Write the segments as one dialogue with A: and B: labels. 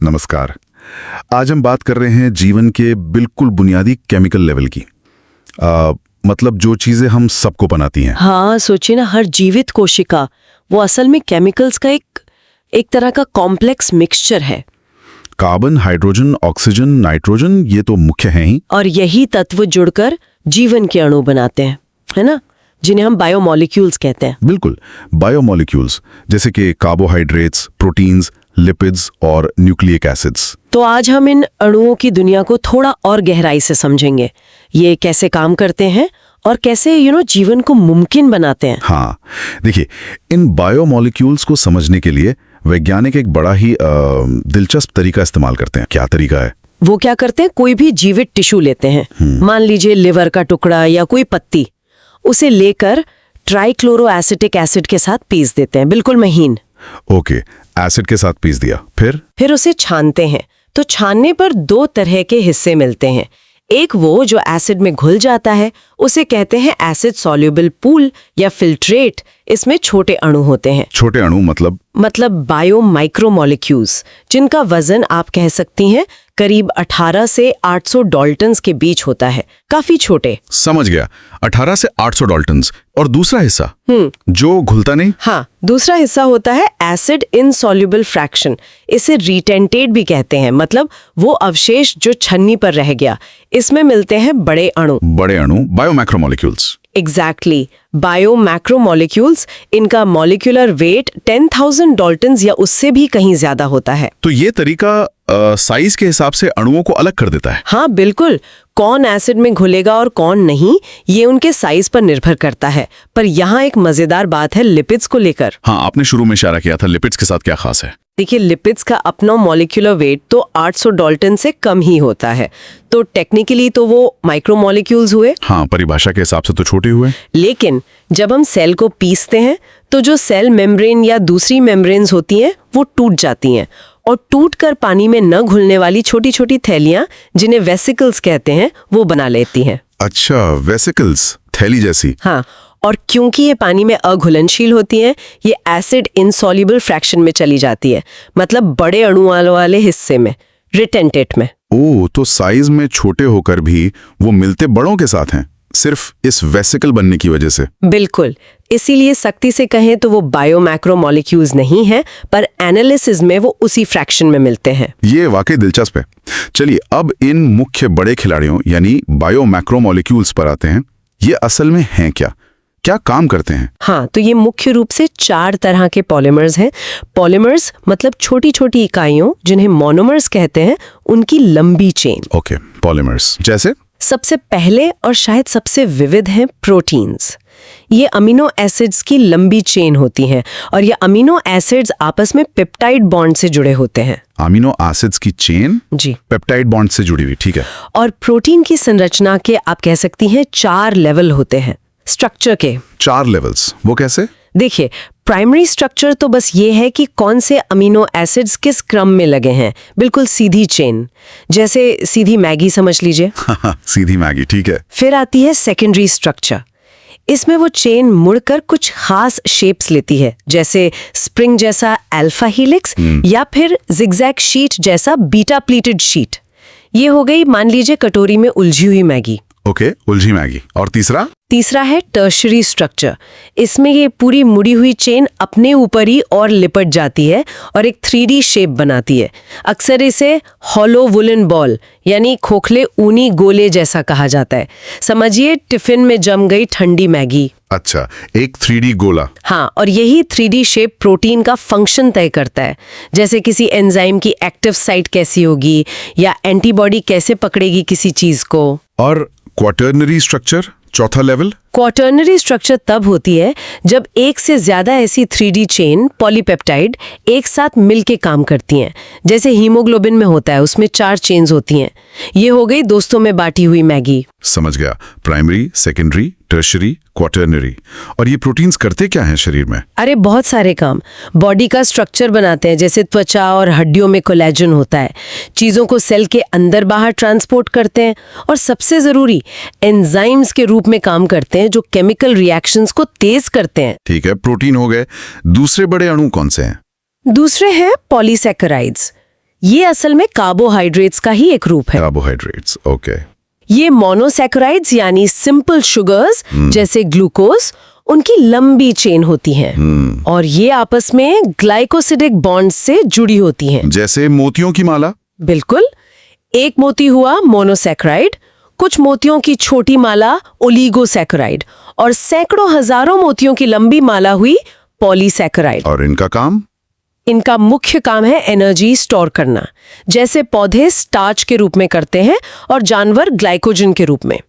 A: नमस्कार। आज हम बात कर रहे हैं जीवन के बिल्कुल बुनियादी केमिकल लेवल की। मतलब जो चीजें हम सबको बनाती हैं।
B: हाँ, सोचिए ना, हर जीवित कोशिका वो असल में केमिकल्स का एक तरह का कॉम्प्लेक्स मिक्सचर है।
A: कार्बन, हाइड्रोजन, ऑक्सीजन, नाइट्रोजन, ये तो मुख्य हैं ही।
B: और यही तत्व जुड़कर जीवन के अणु बनाते हैं, है ना, जिन्हें हम बायोमोलिक्यूल्स कहते हैं।
A: बिल्कुल, बायोमोलिक्यूल्स, जैसे कि कार्बोहाइड्रेट्स, प्रोटीन्स, लिपिड्स और न्यूक्लिक एसिड्स।
B: तो आज हम इन अणुओं की दुनिया को थोड़ा और गहराई से समझेंगे। ये कैसे काम करते हैं और कैसे जीवन को मुमकिन बनाते हैं।
A: हाँ, देखिए, इन बायोमोलिक्यूल्स को समझने के लिए वैज्ञानिक एक बड़ा ही दिलचस्प तरीका इस्तेमाल करते हैं। क्या तरीका है?
B: वो क्या करते हैं, कोई भी जीवित टिश्यू लेते हैं, मान लीजिए लिवर का टुकड़ा या कोई पत्ती, उसे लेकर ट्राइक्लोरो एसिटिक एसिड के साथ पीस देते हैं, बिल्कुल महीन।
A: ओके, एसिड के साथ पीस दिया, फिर
B: उसे छानते हैं। तो छानने पर दो तरह के हिस्से मिलते हैं। एक वो जो एसिड में घुल जाता है, उसे कहते हैं एसिड सॉल्युबल पूल या फिल्ट्रेट। इसमें छोटे अणु होते हैं।
A: छोटे अणु मतलब
B: बायो माइक्रोमोलिक्यूल्स, जिनका वजन आप कह सकती हैं करीब 18 से 800 डाल्टन्स के बीच होता है, काफी छोटे।
A: समझ गया, 18 से 800 डाल्टन्स। और दूसरा हिस्सा जो घुलता नहीं?
B: हाँ, दूसरा हिस्सा होता है एसिड इनसॉल्युबल फ्रैक्शन। इसे रिटेंटेट भी कहते हैं, मतलब वो अवशेष जो छन्नी पर रह गया। इसमें मिलते हैं बड़े अणु।
A: बायोमैक्रोमोलिक्यूल्स।
B: एग्जैक्टली, बायोमैक्रोमोलिक्यूल्स। इनका मॉलिक्यूलर वेट 10,000 डाल्टन्स या उससे भी कहीं ज्यादा होता है।
A: तो ये तरीका साइज के हिसाब से अणुओं को अलग कर देता है।
B: हाँ बिल्कुल, कौन एसिड में घुलेगा और कौन नहीं, ये उनके साइज पर निर्भर करता है। पर यहाँ एक मजेदार बात है लिपिड्स को लेकर।
A: हाँ, आपने शुरू में इशारा किया था, लिपिड्स के साथ क्या खास है?
B: देखिए, लिपिड्स का अपना मॉलिक्यूलर वेट तो 800 डाल्टन से कम ही होता है, तो टेक्निकली तो वो माइक्रोमोलिक्यूल्स हुए।
A: हाँ, परिभाषा के हिसाब से तो छोटे हुए।
B: लेकिन जब हम सेल को पीसते हैं तो जो सेल मेम्ब्रेन या दूसरी मेम्ब्रेन्स होती हैं वो टूट जाती हैं, और टूटकर पानी में न घुलने वाली छोटी छोटी थैलियां, जिन्हें वेसिकल्स कहते हैं, वो बना लेती हैं।
A: अच्छा, वेसिकल्स, थैली जैसी।
B: हाँ, और क्योंकि ये पानी में अघुलनशील होती हैं, ये एसिड इनसॉल्युबल फ्रैक्शन में चली जाती है, मतलब बड़े अणु वाले हिस्से में, रिटेंटेट में।
A: ओह, तो साइज में छोटे होकर भी वो मिलते बड़ों के साथ हैं, सिर्फ इस वेसिकल बनने की वजह से।
B: बिल्कुल, इसीलिए सख्ती से कहें तो वो बायोमैक्रोमोलिक्यूल्स नहीं है, पर एनालिसिस में वो उसी फ्रैक्शन में मिलते हैं।
A: ये वाकई दिलचस्प है। चलिए, अब इन मुख्य बड़े खिलाड़ियों यानी बायोमैक्रोमोलिक्यूल्स पर आते हैं। ये असल में हैं क्या काम करते हैं?
B: हाँ, तो ये मुख्य रूप से 4 तरह के पॉलीमर्स हैं। पॉलीमर्स मतलब छोटी छोटी इकाइयों, जिन्हें मोनोमर्स कहते हैं, उनकी लंबी चेन।
A: ओके, पॉलीमर्स जैसे?
B: सबसे पहले और शायद सबसे विविध हैं प्रोटीन्स। ये अमीनो एसिड्स की लंबी चेन होती हैं, और ये अमीनो एसिड्स आपस में पेप्टाइड बॉन्ड से जुड़े होते हैं।
A: अमीनो एसिड्स की चेन
B: जी,
A: पेप्टाइड बॉन्ड से जुड़ी हुई, ठीक है।
B: और प्रोटीन की संरचना के आप कह सकती हैं 4 लेवल होते हैं स्ट्रक्चर के।
A: 4 लेवल्स, वो कैसे?
B: देखिए, प्राइमरी स्ट्रक्चर तो बस ये है कि कौन से अमीनो एसिड्स किस क्रम में लगे हैं, बिल्कुल सीधी चेन, जैसे सीधी मैगी समझ लीजिए।
A: सीधी मैगी, ठीक है।
B: फिर आती है सेकेंडरी स्ट्रक्चर। इसमें वो चेन मुड़कर कुछ खास शेप्स लेती है, जैसे स्प्रिंग जैसा अल्फा हेलिक्स या फिर जिगजैग शीट जैसा बीटा प्लीटेड शीट। ये हो गई, मान लीजिए, कटोरी में उलझी हुई मैगी।
A: ओके, उलझी मैगी। और तीसरा है टर्शरी स्ट्रक्चर। इसमें ये पूरी मुड़ी हुई चेन अपने ऊपर ही और लिपट जाती है और एक 3D शेप बनाती है। अक्सर इसे हॉलो वुलन बॉल यानी खोखले ऊनी गोले जैसा कहा जाता है। समझिए टिफिन में जम गई ठंडी मैगी। अच्छा, एक 3D गोला।
B: हाँ, और यही 3D शेप प्रोटीन का फंक्शन तय करता है, जैसे किसी एंजाइम की एक्टिव साइट कैसी होगी या एंटीबॉडी कैसे पकड़ेगी किसी चीज को।
A: और क्वाटर्नरी स्ट्रक्चर, चौथा लेवल?
B: क्वाटर्नरी स्ट्रक्चर तब होती है जब एक से ज्यादा ऐसी 3D चेन पॉलीपेप्टाइड एक साथ मिलके काम करती हैं, जैसे हीमोग्लोबिन में होता है, उसमें 4 चेन्स होती हैं। ये हो गई दोस्तों में बांटी हुई मैगी।
A: समझ गया, प्राइमरी, सेकेंडरी, टर्शरी, क्वाटर्नरी। और ये प्रोटीन्स करते क्या हैं शरीर में?
B: अरे बहुत सारे काम। बॉडी का स्ट्रक्चर बनाते हैं, जैसे त्वचा और हड्डियों में कोलेजन होता है। चीजों को सेल के अंदर बाहर ट्रांसपोर्ट करते हैं, और सबसे जरूरी एंजाइम्स के रूप में काम करते हैं, जो केमिकल रिएक्शंस को तेज करते हैं।
A: ठीक है, प्रोटीन हो गए। दूसरे बड़े अणु कौन से हैं?
B: दूसरे हैं पॉलीसैकेराइड्स। ये असल में कार्बोहाइड्रेट्स का ही एक रूप है।
C: Carbohydrates, okay.
B: ये मोनोसैकेराइड्स यानी सिंपल शुगर्स जैसे ग्लूकोज, उनकी लंबी चेन होती हैं और ये आपस में ग्लाइकोसिडिक बॉन्ड से जुड़ी होती हैं।
C: जैसे मोतियों की माला।
B: बिल्कुल। एक मोती हुआ मोनोसैकेराइड, कुछ मोतियों की छोटी माला ओलिगोसैकेराइड और सैकड़ों हजारों मोतियों की लंबी माला हुई पॉलीसैकेराइड।
C: और इनका काम?
B: इनका मुख्य काम है एनर्जी स्टोर करना, जैसे पौधे स्टार्च के रूप में करते हैं और जानवर ग्लाइकोजन के रूप में,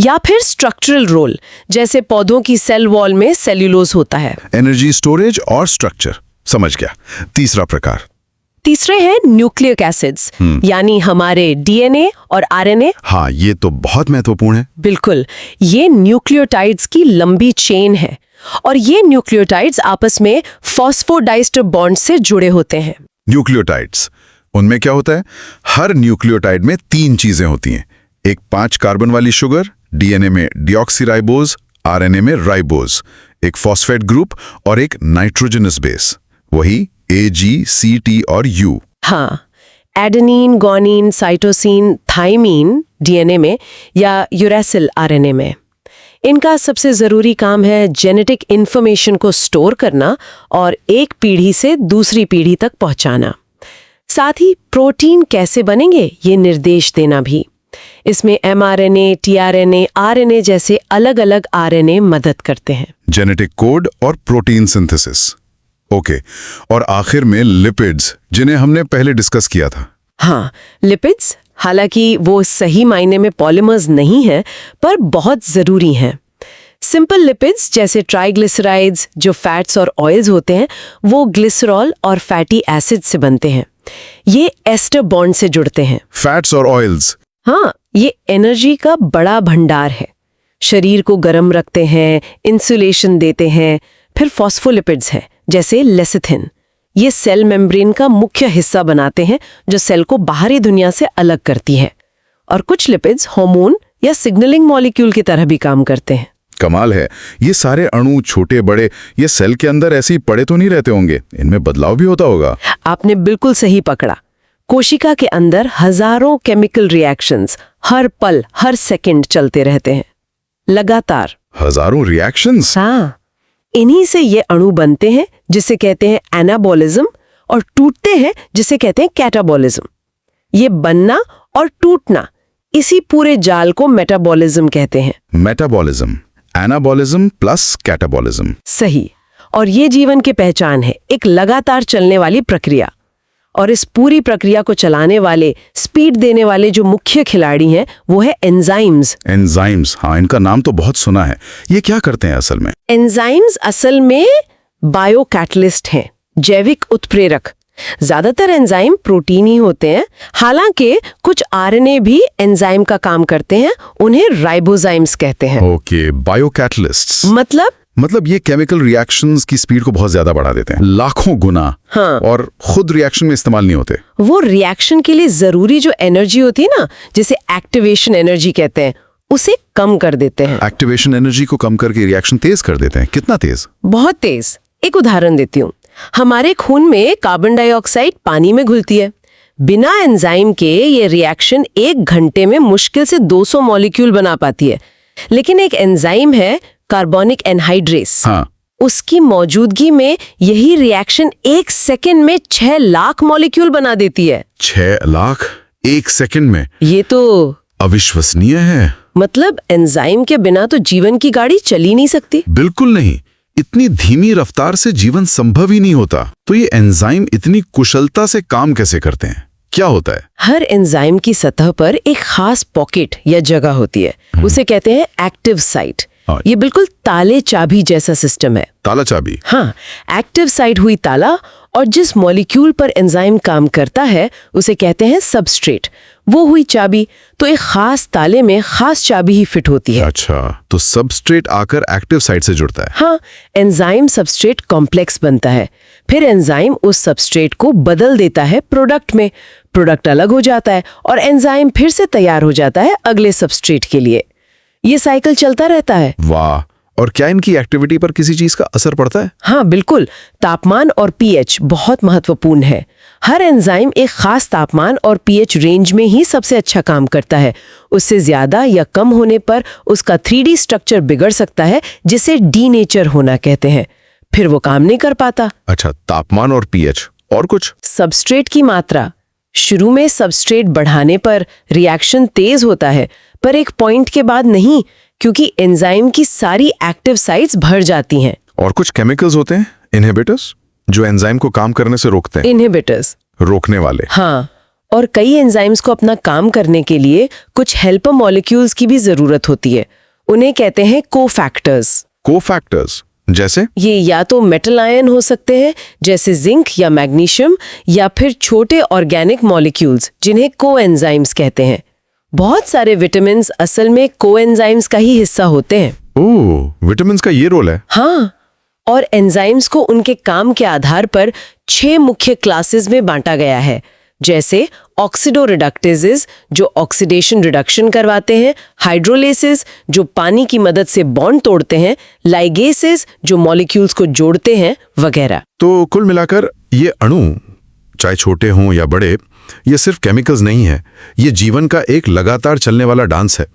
B: या फिर स्ट्रक्चरल रोल, जैसे पौधों की सेल वॉल में सेल्यूलोज होता है।
C: एनर्जी स्टोरेज और स्ट्रक्चर, समझ गया। तीसरा प्रकार?
B: तीसरे हैं न्यूक्लिक एसिड्स, यानी हमारे डीएनए और आरएनए।
C: हाँ, ये तो बहुत महत्वपूर्ण है।
B: बिल्कुल, ये न्यूक्लियोटाइड्स की लंबी चेन है और ये न्यूक्लियोटाइड्स आपस में फॉस्फोडाइस्टर बॉन्ड से जुड़े होते हैं।
C: न्यूक्लियोटाइड्स, उनमें क्या होता है? हर न्यूक्लियोटाइड में 3 चीजें होती हैं। एक 5 कार्बन वाली शुगर, डीएनए में डीऑक्सीराइबोज, आरएनए में राइबोज, एक फॉस्फेट ग्रुप और एक नाइट्रोजनस बेस, वही ए, जी, सी, टी और यू।
B: हाँ, adenine, guanine, cytosine, thymine DNA में या यूरेसिल आरएनए में। इनका सबसे जरूरी काम है जेनेटिक इंफॉर्मेशन को स्टोर करना और एक पीढ़ी से दूसरी पीढ़ी तक पहुंचाना। साथ ही प्रोटीन कैसे बनेंगे ये निर्देश देना भी। इसमें एमआरएनए, टीआरएनए, आरएनए जैसे अलग-अलग आरएनए मदद करते हैं।
C: जेनेटिक कोड और प्रोटीन सिंथेसिस, ओके। और आखिर में लिपिड्स, जिन्हें हमने पहले डिस्कस किया था।
B: हाँ, लिपिड्स, हालांकि वो सही मायने में पॉलीमर्स नहीं है, पर बहुत जरूरी हैं। सिंपल लिपिड्स जैसे ट्राइग्लिसराइड्स, जो फैट्स और ऑयल्स होते हैं, वो ग्लिसरॉल और फैटी एसिड से बनते हैं। ये एस्टर बॉन्ड से जुड़ते हैं।
C: फैट्स और ऑयल्स?
B: हाँ, ये एनर्जी का बड़ा भंडार है। शरीर को गर्म रखते हैं, इंसुलेशन देते हैं। फिर फॉस्फोलिपिड्स हैं, जैसे लेसिथिन। ये सेल मेम्ब्रेन का मुख्य हिस्सा बनाते हैं, जो सेल को बाहरी दुनिया से अलग करती है। और कुछ लिपिड्स हार्मोन या सिग्नलिंग मॉलिक्यूल की तरह भी काम करते हैं।
C: कमाल है। ये सारे अणु छोटे बड़े, ये सेल के अंदर ऐसे ही पड़े तो नहीं रहते होंगे, इनमें बदलाव भी होता होगा।
B: आपने बिल्कुल सही पकड़ा। कोशिका के अंदर हजारों केमिकल रिएक्शंस हर पल, हर सेकंड चलते रहते हैं, लगातार।
C: हजारों रिएक्शंस?
B: हाँ, इन्हीं से ये अणु बनते हैं, जिसे कहते हैं एनाबॉलिज्म, और टूटते हैं, जिसे कहते हैं कैटाबॉलिज्म। ये बनना और टूटना, इसी पूरे जाल को मेटाबॉलिज्म कहते हैं।
C: Metabolism, anabolism plus catabolism.
B: सही। और ये जीवन की पहचान है, एक लगातार चलने वाली प्रक्रिया। और इस पूरी प्रक्रिया को चलाने वाले, स्पीड देने वाले जो मुख्य खिलाड़ी हैं, वो है एंजाइम्स।
C: एंजाइम्स, हाँ, इनका नाम तो बहुत सुना है। ये क्या करते हैं असल में?
B: एंजाइम्स असल में बायोकैटलिस्ट हैं, जैविक उत्प्रेरक। ज्यादातर एंजाइम प्रोटीन ही होते हैं, हालांकि कुछ आरएनए भी एंजाइम का काम करते हैं, उन्हें राइबोजाइम्स कहते हैं।
C: ओके, बायोकैटलिस्ट्स। मतलब ये केमिकल रिएक्शंस की स्पीड को बहुत ज्यादा बढ़ा देते हैं, लाखों गुना।
B: हाँ।
C: और खुद रिएक्शन में इस्तेमाल नहीं होते।
B: वो रिएक्शन के लिए जरूरी जो एनर्जी होती है ना, जिसे एक्टिवेशन एनर्जी कहते हैं, उसे कम कर देते हैं।
C: एक्टिवेशन एनर्जी को कम करके रिएक्शन तेज कर देते हैं। कितना तेज?
B: बहुत तेज। एक उदाहरण देती हूँ। हमारे खून में कार्बन डाइऑक्साइड पानी में घुलती है। बिना एंजाइम के ये रिएक्शन 1 घंटे में मुश्किल से 200 मॉलिक्यूल बना पाती है। लेकिन एक एंजाइम है कार्बोनिक एनहाइड्रेस।
C: हाँ।
B: उसकी मौजूदगी में यही रिएक्शन 1 सेकंड में 6 लाख मॉलिक्यूल बना देती है।
C: 6 लाख 1 सेकंड में?
B: ये तो
C: अविश्वसनीय है।
B: मतलब एंजाइम के बिना तो जीवन की गाड़ी चल ही नहीं सकती।
C: बिल्कुल नहीं। इतनी धीमी रफ्तार से जीवन संभव ही नहीं होता। तो ये एंजाइम इतनी कुशलता से काम कैसे करते हैं? क्या होता है?
B: हर एंजाइम की सतह पर एक खास पॉकेट या जगह होती है, उसे कहते हैं एक्टिव साइट। ये बिल्कुल ताले चाबी जैसा सिस्टम है।
C: ताला चाबी?
B: हाँ, एक्टिव साइट हुई ताला, और जिस मॉलिक्यूल पर एंजाइम काम करता है उसे कहते हैं सबस्ट्रेट, वो हुई चाबी। तो एक खास ताले में खास चाबी ही फिट होती है।
C: अच्छा, तो सबस्ट्रेट आकर एक्टिव साइट से जुड़ता है।
B: हाँ, एंजाइम सबस्ट्रेट कॉम्प्लेक्स बनता है। फिर एंजाइम उस सबस्ट्रेट को बदल देता है प्रोडक्ट में। प्रोडक्ट अलग हो जाता है और एंजाइम फिर से तैयार हो जाता है अगले सबस्ट्रेट के लिए। ये साइकिल चलता रहता है।
C: वाह! और क्या इनकी एक्टिविटी पर किसी चीज का असर पड़ता है?
B: हाँ बिल्कुल, तापमान और पीएच बहुत महत्वपूर्ण है। हर एंजाइम एक खास तापमान और पीएच रेंज में ही सबसे अच्छा काम करता है। उससे ज्यादा या कम होने पर उसका 3D स्ट्रक्चर बिगड़ सकता है, जिसे डीनेचर होना कहते हैं। फिर वो काम नहीं कर पाता।
C: अच्छा, तापमान और पीएच, और कुछ?
B: सबस्ट्रेट की मात्रा। शुरू में सबस्ट्रेट बढ़ाने पर रिएक्शन तेज होता है, पर एक पॉइंट के बाद नहीं, क्योंकि एंजाइम की सारी एक्टिव साइट्स भर जाती हैं।
C: और कुछ केमिकल्स होते हैं, इनहिबिटर्स, जो एंजाइम को काम करने से रोकते हैं।
B: इनहिबिटर्स,
C: रोकने वाले।
B: हाँ। और कई एंजाइम्स को अपना काम करने के लिए कुछ हेल्पर मॉलिक्यूल्स की भी जरूरत होती है। उन्हें कहते हैं कोफैक्टर्स।
C: कोफैक्टर्स जैसे?
B: ये या तो मेटल आयन हो सकते हैं, जैसे जिंक या मैग्नीशियम, या फिर छोटे ऑर्गेनिक मॉलिक्यूल्स, जिन्हें कोएंजाइम्स कहते हैं। बहुत सारे विटामिन्स असल में कोएंजाइम्स का ही हिस्सा होते हैं।
C: ओह, विटामिन्स का ये रोल है?
B: हाँ, और एंजाइम्स को उनके काम के आधार पर 6 मुख्य क्लासेस में बांटा गया है, जैसे ऑक्सीडोरिडक्टेजेस जो ऑक्सीडेशन रिडक्शन करवाते हैं, हाइड्रोलेसेस जो पानी की मदद से बॉन्ड तोड़ते हैं, लाइगेसेस जो मॉलिक्यूल्स को जोड़ते हैं, वगैरह।
C: तो कुल मिलाकर ये अणु, चाहे छोटे हों या बड़े, ये सिर्फ केमिकल्स नहीं है, ये जीवन का एक लगातार चलने वाला डांस है।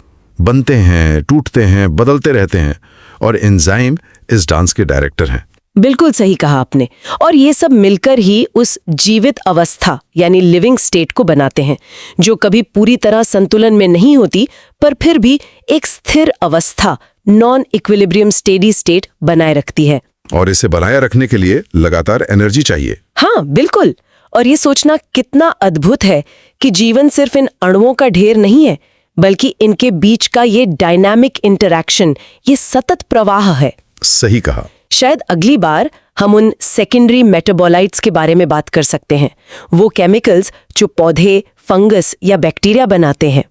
C: बनते हैं, टूटते हैं, बदलते रहते हैं, और एंजाइम इस डांस के डायरेक्टर हैं।
B: बिल्कुल सही कहा आपने। और ये सब मिलकर ही उस जीवित अवस्था यानी लिविंग स्टेट को बनाते हैं, जो कभी पूरी तरह संतुलन में नहीं होती, पर फिर भी एक स्थिर अवस्था, नॉन इक्विलिब्रियम स्टेडी स्टेट बनाए रखती है।
C: और इसे बनाए रखने के लिए लगातार एनर्जी चाहिए।
B: हाँ बिल्कुल। और ये सोचना कितना अद्भुत है कि जीवन सिर्फ इन अणुओं का ढेर नहीं है, बल्कि इनके बीच का ये डायनामिक इंटरैक्शन, ये सतत प्रवाह है।
C: सही कहा।
B: शायद अगली बार हम उन सेकेंडरी मेटाबोलाइट्स के बारे में बात कर सकते हैं, वो केमिकल्स जो पौधे, फंगस या बैक्टीरिया बनाते हैं।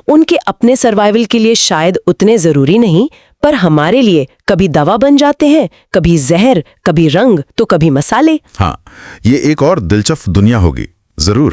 B: उनके अपने सर्वाइवल के लिए शायद उतने जरूरी नहीं, पर हमारे लिए कभी दवा बन जाते हैं, कभी जहर, कभी रंग, तो कभी मसाले।
C: हाँ, ये एक और दिलचस्प दुनिया होगी, जरूर।